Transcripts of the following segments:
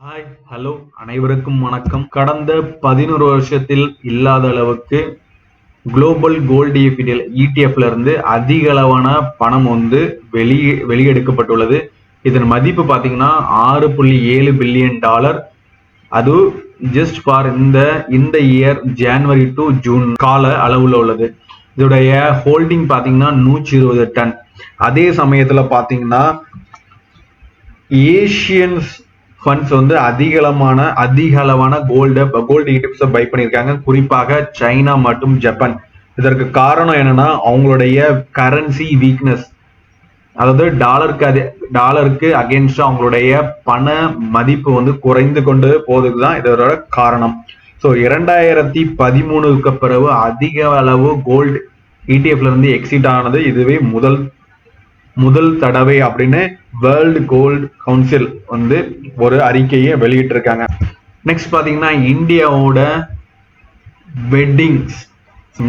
Hi hello அனைவருக்கும் வணக்கம். கடந்த 11 வருஷத்தில் இல்லாத அளவுக்கு குளோபல் கோல்டு இடிஎஃப்ல இருந்து அதிக அளவான பணம் வந்து வெளியெடுக்கப்பட்டுள்ளது. இதன் மதிப்பு பாத்தீங்கன்னா $6.7 பில்லியன். அது ஜஸ்ட் ஃபார் இந்த இயர் ஜனவரி டு ஜூன் கால அளவுல உள்ளது. இதோடைய ஹோல்டிங் பாத்தீங்கன்னா 120 டன். அதே சமயத்துல பாத்தீங்கன்னா ஏசியன்ஸ் ஃபண்ட்ஸ் வந்து அதிக அளவான கோல்டு இடிப்ஸை பை பண்ணியிருக்காங்க, குறிப்பாக சைனா மற்றும் ஜப்பான். இதற்கு காரணம் என்னன்னா அவங்களுடைய கரன்சி வீக்னஸ், அதாவது டாலருக்கு அகேன்ஸ்ட் அவங்களுடைய பண மதிப்பு வந்து குறைந்து கொண்டு போவதுதான் இதோட காரணம். ஸோ 2013க்கு பிறகு அதிக அளவு கோல்டு இடிஎஃப்ல இருந்து எக்ஸிட் ஆனது இதுவே முதல் தடவை அப்படின்னு வேர்ல்டு கோல்டு கவுன்சில் வந்து ஒரு அறிக்கையை வெளியிட்டிருக்காங்க. நெக்ஸ்ட் பாத்தீங்கன்னா இந்தியாவோட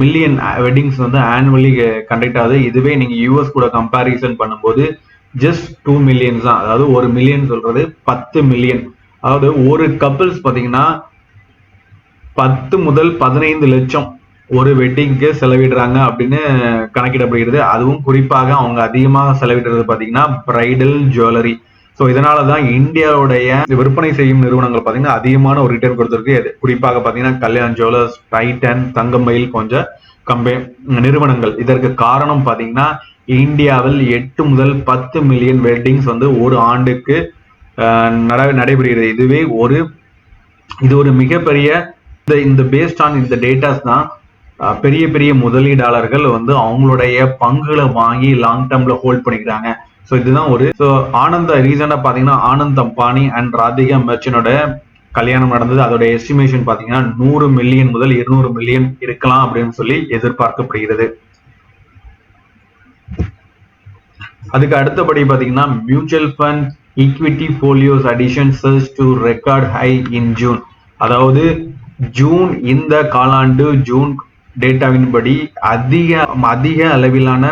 மில்லியன் வெட்டிங்ஸ் வந்து ஆனுவலி கண்டக்ட் ஆகுது. இதுவே நீங்க யூஎஸ் கூட கம்பேரிசன் பண்ணும்போது ஜஸ்ட் 2 மில்லியன் தான். அதாவது 1 மில்லியன் சொல்றது 10 மில்லியன். அதாவது ஒரு கப்பிள்ஸ் பாத்தீங்கன்னா 10 முதல் 15 லட்சம் ஒரு வெட்டிங்க்கு செலவிடுறாங்க அப்படின்னு கணக்கிடப்படுகிறது. அதுவும் குறிப்பாக அவங்க அதிகமாக செலவிடுறது பாத்தீங்கன்னா பிரைடல் ஜுவல்லரி. ஸோ இதனாலதான் இந்தியாவுடைய விற்பனை செய்யும் நிறுவனங்கள் பாத்தீங்கன்னா அதிகமான ஒரு ரிட்டர்ன் கொடுத்திருக்கு. குறிப்பாக பாத்தீங்கன்னா கல்யாண் ஜுவல்லர்ஸ், டைட்டன், தங்கமயில் போன்ற நிறுவனங்கள். இதற்கு காரணம் பாத்தீங்கன்னா இந்தியாவில் 8 முதல் 10 மில்லியன் வெட்டிங்ஸ் வந்து ஒரு ஆண்டுக்கு நடைபெறுகிறது. இது ஒரு மிகப்பெரிய இந்த பேஸ்ட் ஆன் இந்த டேட்டாஸ் தான் பெரிய முதலீடாளர்கள் வந்து அவங்களுடைய பங்குகளை வாங்கி லாங் டேர்ம்ல ஹோல்ட் பண்ணிக்கிறாங்க. ஸோ இதுதான் ரீசெண்டா பாத்தீங்கன்னா ஆனந்த் அம்பானி அண்ட் ராதிகா மெர்ச்சனோட கல்யாணம் நடந்தது. அதோட எஸ்டிமேஷன் பாத்தீங்கன்னா 100 மில்லியன் முதல் 200 மில்லியன் இருக்கலாம் அப்படின்னு சொல்லி எதிர்பார்க்கப்படுகிறது. அதுக்கு அடுத்தபடி பாத்தீங்கன்னா mutual fund equity folios addition surge to record high in June. அதாவது ஜூன் இந்த காலாண்டு ஜூன் டேட்டாவின்படி அதிக அளவிலான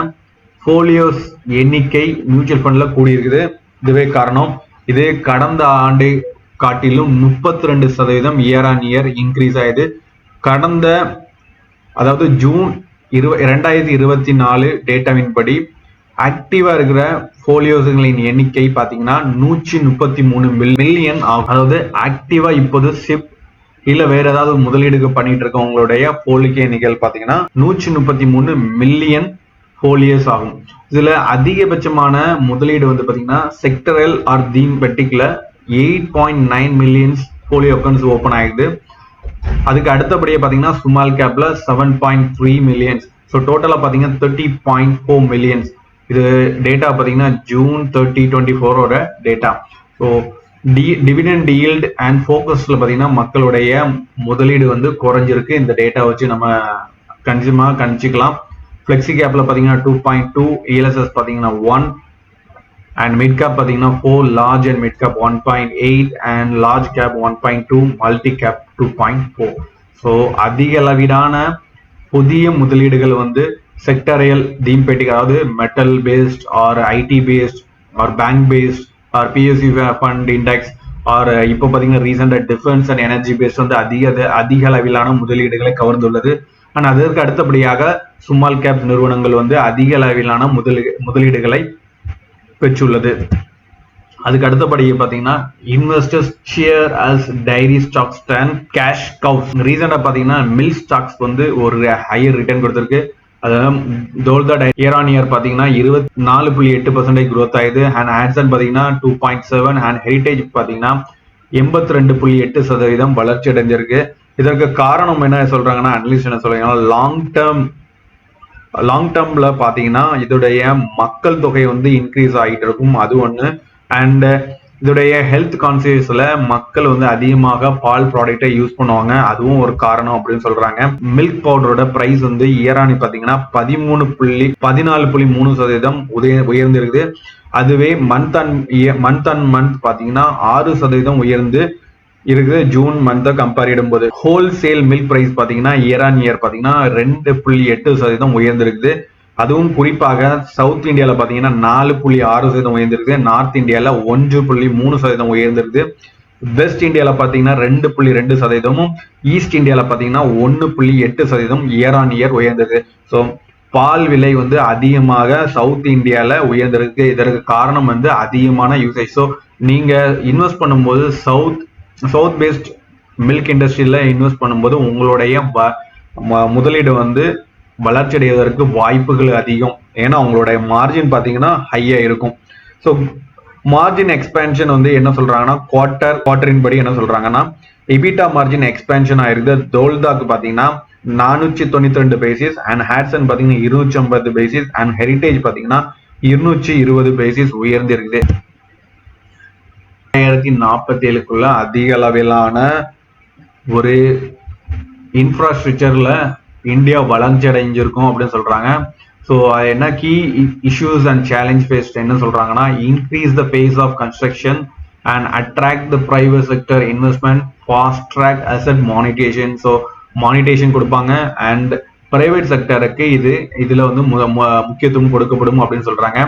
போலியோஸ் எண்ணிக்கை மியூச்சுவல் ஃபண்ட்ல கூடியிருக்குது. இதுவே காரணம். இது கடந்த ஆண்டு காட்டிலும் 32% இயர் ஆன் இயர் இன்க்ரீஸ் ஆயுது. அதாவது ஜூன் 2024 டேட்டாவின்படி ஆக்டிவா இருக்கிற போலியோஸ்களின் எண்ணிக்கை பாத்தீங்கன்னா 133 மில்லியன் ஆகும். அதாவது ஆக்டிவா இப்போது சிப் இல்ல வேற ஏதாவது முதலீடு பண்ணிட்டு இருக்கவங்களுடைய போலிக்கு எண்ணிக்கை பாத்தீங்கன்னா 133 மில்லியன் போலியோஸ் ஆகும். இதுல அதிகபட்சமான முதலீடு வந்து பாத்தீங்கன்னா செக்டரல் ஆர் தீம் பெட்டிக்ல 8.9 மில்லியன்ஸ் போலியோ அக்கௌண்ட்ஸ் ஓபன் ஆயிடுது. அதுக்கு அடுத்தபடியே பாத்தீங்கன்னா ஸ்மால் கேப்ல 7.3 மில்லியன்ஸ். ஸோ டோட்டலா பாத்தீங்கன்னா 30.4 மில்லியன்ஸ். இது டேட்டா பாத்தீங்கன்னா June 30, 2024 data. So dividend yield and ஃபோக்கஸ்ல பாத்தீங்கன்னா மக்களுடைய முதலீடு வந்து குறைஞ்சிருக்கு. இந்த டேட்டா வச்சு நம்ம கணிச்சுக்கலாம். ஃபிளெக்ஸி கேப்ல பாத்தீங்கன்னா 2.2, இஎல்எஸ்எஸ் பாத்தீங்கன்னா 1 அண்ட் மிட் கேப் பாத்தீங்கன்னா 4, large and mid cap 1.8 and large cap 1.2, multi cap 2.4. So அதிக அளவிலான புதிய முதலீடுகள் வந்து செக்டரியல் தீம் பெட்டிக், அதாவது metal based or IT based or bank based or PSC fund index or இப்போ பாத்தீங்கன்னா ரீசெண்டா டிஃபென்ஸ் அண்ட் எனர்ஜி பேஸ்ட் வந்து அதிக அளவிலான முதலீடுகளை கவர்ந்துள்ளது. அண்ட் அதற்கு அடுத்தபடியாக ஸ்மால் கேப் நிறுவனங்கள் வந்து அதிக அளவிலான முதலீடுகளை பெற்றுள்ளது. அதுக்கு அடுத்தபடி பாத்தீங்கன்னா investors share as dairy stocks and cash cows. ரீசெண்டா பாத்தீங்கன்னா மில் ஸ்டாக்ஸ் வந்து ஒரு ஹையர் ரிட்டர்ன் கொடுத்திருக்கு. அதாவது இயர் ஆன் இயர் பாத்தீங்கன்னா 24.8% growth ஆயுது. அண்ட் ஆட்சன் பாத்தீங்கன்னா 2.7 அண்ட் ஹெரிடேஜ் பாத்தீங்கன்னா 82.8% வளர்ச்சி அடைஞ்சிருக்கு. இதற்கு காரணம் என்ன சொல்றாங்கன்னா அனலிஸ்ட் என்ன சொல்றாங்கன்னா லாங் டேர்ம்ல பாத்தீங்கன்னா இதோடைய மக்கள் தொகை வந்து இன்க்ரீஸ் ஆகிட்டு இருக்கும், அது ஒண்ணு. அண்ட் இதோடைய ஹெல்த் கான்சியஸ்ல மக்கள் வந்து அதிகமாக பால் ப்ராடக்டை யூஸ் பண்ணுவாங்க, அதுவும் ஒரு காரணம் அப்படின்னு சொல்றாங்க. மில்க் பவுடரோட பிரைஸ் வந்து இயர் ஆன் பாத்தீங்கன்னா 14.3% உயர்ந்திருக்குது. அதுவே மந்த் அண்ட் மந்த் பாத்தீங்கன்னா 6% உயர்ந்து இருக்குது ஜூன் மந்த் கம்பேர் இடும்போது. ஹோல்சேல் மில்க் பிரைஸ் பாத்தீங்கன்னா இயர் ஆன் இயர் பாத்தீங்கன்னா 2.8% உயர்ந்திருக்குது. அதுவும் குறிப்பாக சவுத் இந்தியால பாத்தீங்கன்னா 4.6% உயர்ந்திருக்கு. நார்த் இந்தியால 1.3% உயர்ந்திருக்கு. வெஸ்ட் இந்தியால பாத்தீங்கன்னா 2.2%, ஈஸ்ட் இந்தியால பாத்தீங்கன்னா 1.8% இயர் ஆன் இயர் உயர்ந்தது. ஸோ பால் விலை வந்து அதிகமாக சவுத் இந்தியால உயர்ந்திருக்கு. இதற்கு காரணம் வந்து அதிகமான யூசேஜ். ஸோ நீங்க இன்வெஸ்ட் பண்ணும்போது சவுத் பேஸ்ட் மில்க் இண்டஸ்ட்ரியில இன்வெஸ்ட் பண்ணும்போது உங்களுடைய முதலீடு வந்து வளர்ச்சி அடைவதற்கு வாய்ப்புகள் அதிகம். ஏன்னா உங்களுடைய மார்ஜின் பாத்தீங்கன்னா ஹையா இருக்கும். ஸோ மார்ஜின் எக்ஸ்பேன்ஷன் வந்து என்ன சொல்றாங்கன்னா குவார்டரின் படி என்ன சொல்றாங்கன்னா எபிட்டா மார்ஜின் எக்ஸ்பேன்ஷன் ஆயிருக்கு. தோல்தாக்கு பாத்தீங்கன்னா 492 பேசிஸ் அண்ட் ஹேட்சன் பாத்தீங்கன்னா 250 பேசிஸ் அண்ட் ஹெரிடேஜ் பாத்தீங்கன்னா 220 பேசிஸ் உயர்ந்திருக்குது. 2047க்குள்ள அதிக அளவிலான ஒரு இன்ஃப்ராஸ்ட்ரக்சர்ல இந்தியா வளர்ச்சி அடைஞ்சிருக்கும் அப்படின்னு சொல்றாங்க. ஸோ என்ன key issues and challenge faced என்ன சொல்றாங்கன்னா increase the pace of construction and attract the private sector investment, fast track asset monetisation. So monetisation கொடுப்பாங்க அண்ட் பிரைவேட் செக்டருக்கு இதுல வந்து முக்கியத்துவம் கொடுக்கப்படும் அப்படின்னு சொல்றாங்க.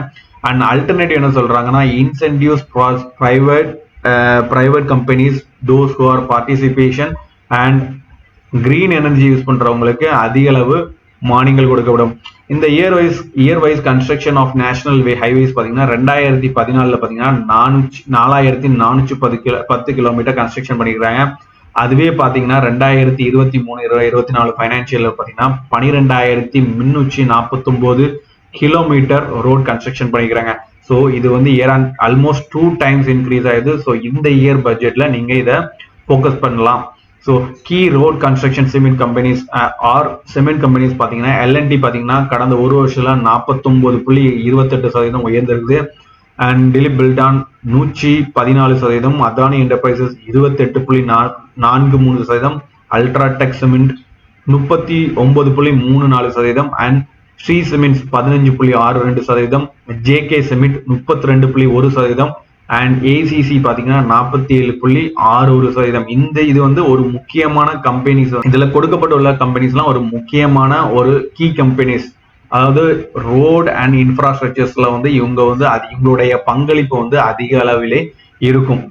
அண்ட் அல்டர்னேட்டிவ் என்ன சொல்றாங்கன்னா incentives private companies those who are participation and green energy use பண்றவங்களுக்கு அதிக அளவு மானியங்கள் கொடுக்கப்படும். இந்த year wise construction of national highways பாத்தீங்கன்னா 2014 பாத்தீங்கன்னா 4410 கிலோமீட்டர் கன்ஸ்ட்ரக்ஷன் பண்ணிக்கிறாங்க. அதுவே பாத்தீங்கன்னா 2023-24 பைனான்சியல் பாத்தீங்கன்னா 12349 கிலோமீட்டர் ரோட் கன்ஸ்ட்ரக்ஷன் பண்ணிக்கிறாங்க. ஸோ இது வந்து ஆல்மோஸ்ட் 2 times இன்க்ரீஸ் ஆயிடுது. ஸோ இந்த இயர் பட்ஜெட்ல நீங்க இதை ஃபோக்கஸ் பண்ணலாம். So key road construction cement companies பாத்தீங்கன்னா எல்என்டி பாத்தீங்கன்னா கடந்த ஒரு வருஷத்துல 49.28% உயர்ந்திருக்குது. And Dilip Buildcon 114%, Adani Enterprises 28.43%, UltraTech Cement 39.34% and Shree Cements 15.62%, JK Cement 32.1% and ACC பாத்தீங்கன்னா 47.61%. இது வந்து ஒரு முக்கியமான கம்பெனிஸ். இதுல கொடுக்கப்பட்டுள்ள கம்பெனிஸ் எல்லாம் ஒரு முக்கியமான ஒரு கீ கம்பெனிஸ். அதாவது ரோட் அண்ட் இன்ஃப்ராஸ்ட்ரக்சர்ஸ்ல வந்து இவங்க வந்து இவங்களுடைய பங்களிப்பு வந்து அதிக அளவிலே இருக்கும்.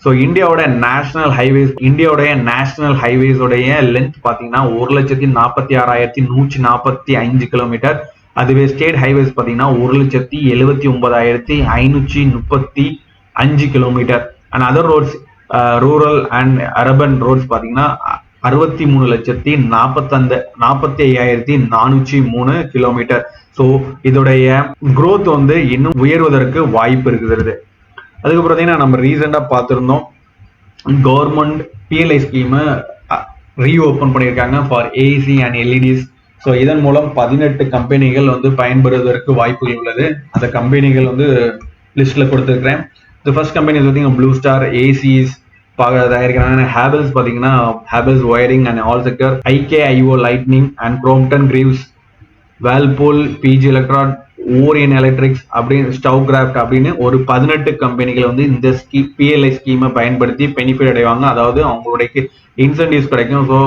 ஸோ இந்தியாவோட நேஷனல் ஹைவேஸ் உடைய லென்த் பாத்தீங்கன்னா 1,46,145 கிலோமீட்டர். அதுவே ஸ்டேட் ஹைவேஸ் பாத்தீங்கன்னா 1,79,535 kilometre. And other roads rural and urban roads பாத்தீங்கன்னா 63,45,403 கிலோமீட்டர். ஸோ இதோடைய growth வந்து இன்னும் உயர்வதற்கு வாய்ப்பு இருக்குது. அதுக்கப்புறம் பார்த்தீங்கன்னா நம்ம ரீசெண்டா பார்த்திருந்தோம் கவர்மெண்ட் பிஎல்ஐ ஸ்கீம் ரீஓபன் பண்ணியிருக்காங்க for AC and LEDs. So இதன் மூலம் 18 கம்பெனிகள் வந்து பயன்படுவதற்கு வாய்ப்புகள் உள்ளது. அந்த கம்பெனிகள் வந்து லிஸ்ட்ல கொடுத்துருக்கிறேன். ஃபர்ஸ்ட் கம்பெனி பார்த்தீங்கன்னா ப்ளூ ஸ்டார் ஏசிஸ் தயாரிக்கிறாங்க. ஹேவல்ஸ் பார்த்தீங்கன்னா Havells wiring and all sector, IKIO lighting and Crompton Greaves, Whirlpool, PG Electron, Orient Electrics அப்படின்னு ஸ்டவ் கிராஃப்ட் அப்படின்னு ஒரு 18 கம்பெனிகள் வந்து இந்த பிஎல்ஐ ஸ்கீமை பயன்படுத்தி பெனிஃபிட் அடைவாங்க. அதாவது அவங்களுடைய இன்சென்டிவ்ஸ் கிடைக்கும். ஸோ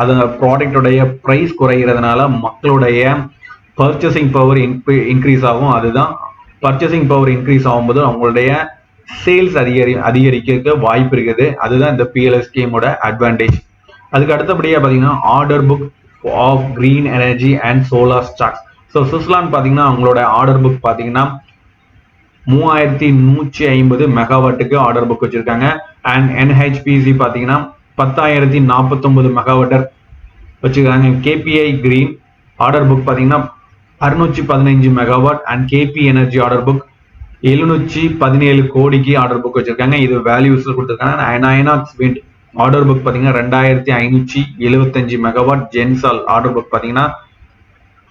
அது ப்ராடக்டோடைய பிரைஸ் குறைகிறதுனால மக்களுடைய பர்ச்சேசிங் பவர் இன்க்ரீஸ் ஆகும். அதுதான் பர்ச்சேசிங் பவர் இன்க்ரீஸ் ஆகும்போது அவங்களுடைய சேல்ஸ் அதிகரிக்க வாய்ப்பு இருக்குது. அதுதான் இந்த பிஎல்ஐ ஸ்கீமோட அட்வான்டேஜ். அதுக்கு அடுத்தபடியா பாத்தீங்கன்னா order book of green energy and solar stocks. So Switzerland பாத்தீங்கன்னா அவங்களோட ஆர்டர் புக் பாத்தீங்கன்னா 3150 மெகாவாட்டுக்கு ஆர்டர் புக் வச்சிருக்காங்க. அண்ட் என்ஹெச்பிசி பாத்தீங்கன்னா 10,049 மெகாவாட்டர் வச்சிருக்காங்க. கேபிஐ கிரீன் ஆர்டர் புக் பாத்தீங்கன்னா 615 megawatt and KP energy order book 717 கோடிக்கு ஆர்டர் புக் வச்சிருக்காங்க. இது வேல்யூஸ் கொடுத்துருக்காங்க. ஐனாக்ஸ் விண்ட் ஆர்டர் புக் பாத்தீங்கன்னா 2575 மெகாவாட். ஜென்சால் ஆர்டர் புக் பாத்தீங்கன்னா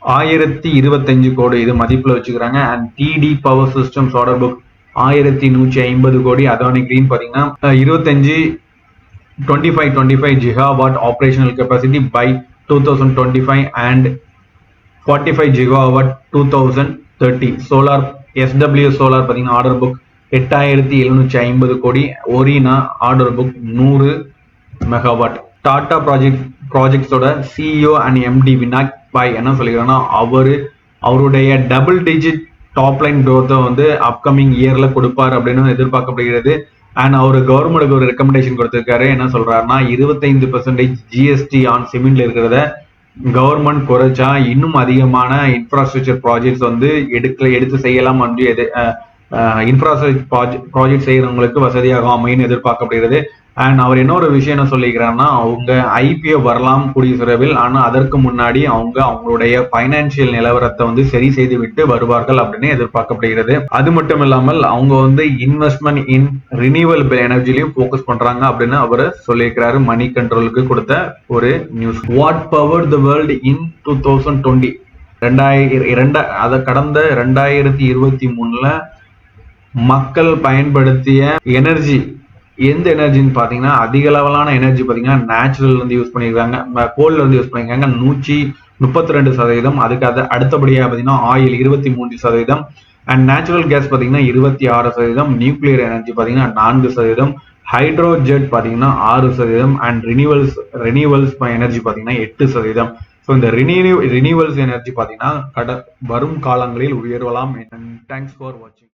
1025 கோடி இது மதிப்புல வச்சுக்கிறாங்க. And TD Power Systems order book 1150 கோடி. அதானி கிரீன் பாத்தீங்கன்னா 25 gigawatt operational capacity by 2025 and 45 gigawatt 2030. Solar SWS solar பாத்தீங்கன்னா ஆர்டர் புக் 8750 கோடி. Oriana order book 100 megawatt. Tata ப்ராஜெக்ட்ஸோட CEO and MD Vinayak Pai என்ன சொல்லிக்கிறாங்கன்னா அவருடைய double digit top line growth வந்து அப்கமிங் இயர்ல கொடுப்பார் அப்படின்னு எதிர்பார்க்கப்படுகிறது. அண்ட் அவர் கவர்மெண்ட்டுக்கு ஒரு ரெக்கமெண்டேஷன் கொடுத்திருக்காரு. என்ன சொல்றாருன்னா 25% ஜிஎஸ்டி ஆன் சிமெண்ட்ல இருக்கிறத கவர்மெண்ட் குறைச்சா இன்னும் அதிகமான இன்ஃப்ராஸ்ட்ரக்சர் ப்ராஜெக்ட்ஸ் வந்து எடுத்து செய்யலாம் என்று இன்ஃப்ராஸ்ட்ரக்சர் ப்ராஜெக்ட் செய்யறவங்களுக்கு வசதியாக அமைன்னு எதிர்பார்க்கப்படுகிறது. அண்ட் அவர் இன்னொரு விஷயம் என்ன சொல்லிக்கிறாருன்னா அவங்க ஐபிஓ வரலாம் கூடிய விரைவில், ஆனா அதற்கு முன்னாடி அவங்களுடைய பைனான்சியல் நிலவரத்தை வந்து சரி செய்து விட்டு வருவார்கள் அப்படின்னு எதிர்பார்க்கப்படுகிறது. அது மட்டும் இல்லாமல் அவங்க வந்து இன்வெஸ்ட்மெண்ட் இன் ரினியூவபிள் எனர்ஜிலையும் போக்கஸ் பண்றாங்க அப்படின்னு அவர் சொல்லியிருக்கிறாரு. மணி கண்ட்ரோலுக்கு கொடுத்த ஒரு news. Watt power the world in 2020 கடந்த 2023 மக்கள் பயன்படுத்திய எனர்ஜி எந்த எனர்ஜின்னு பாத்தீங்கன்னா அதிக லெவலான எனர்ஜி பாத்தீங்கன்னா நேச்சுரல் இருந்து யூஸ் பண்ணிருக்காங்க, கோல்ல இருந்து யூஸ் பண்ணிருக்காங்க 132%. அதுக்கு அடுத்தபடியா பாத்தீங்கன்னா ஆயில் 23%, அண்ட் நேச்சுரல் கேஸ் பாத்தீங்கன்னா 26%, நியூக்ளியர் எனர்ஜி பாத்தீங்கன்னா 4%, ஹைட்ரோஜெட் பாத்தீங்கன்னா 6%, அண்ட் ரினியூவல்ஸ் எனர்ஜி பாத்தீங்கன்னா 8%. ஸோ இந்த ரினியூவல்ஸ் எனர்ஜி பாத்தீங்கன்னா வரும் காலங்களில் உயர்வலாம். தேங்க்ஸ் ஃபார் வாட்சிங்.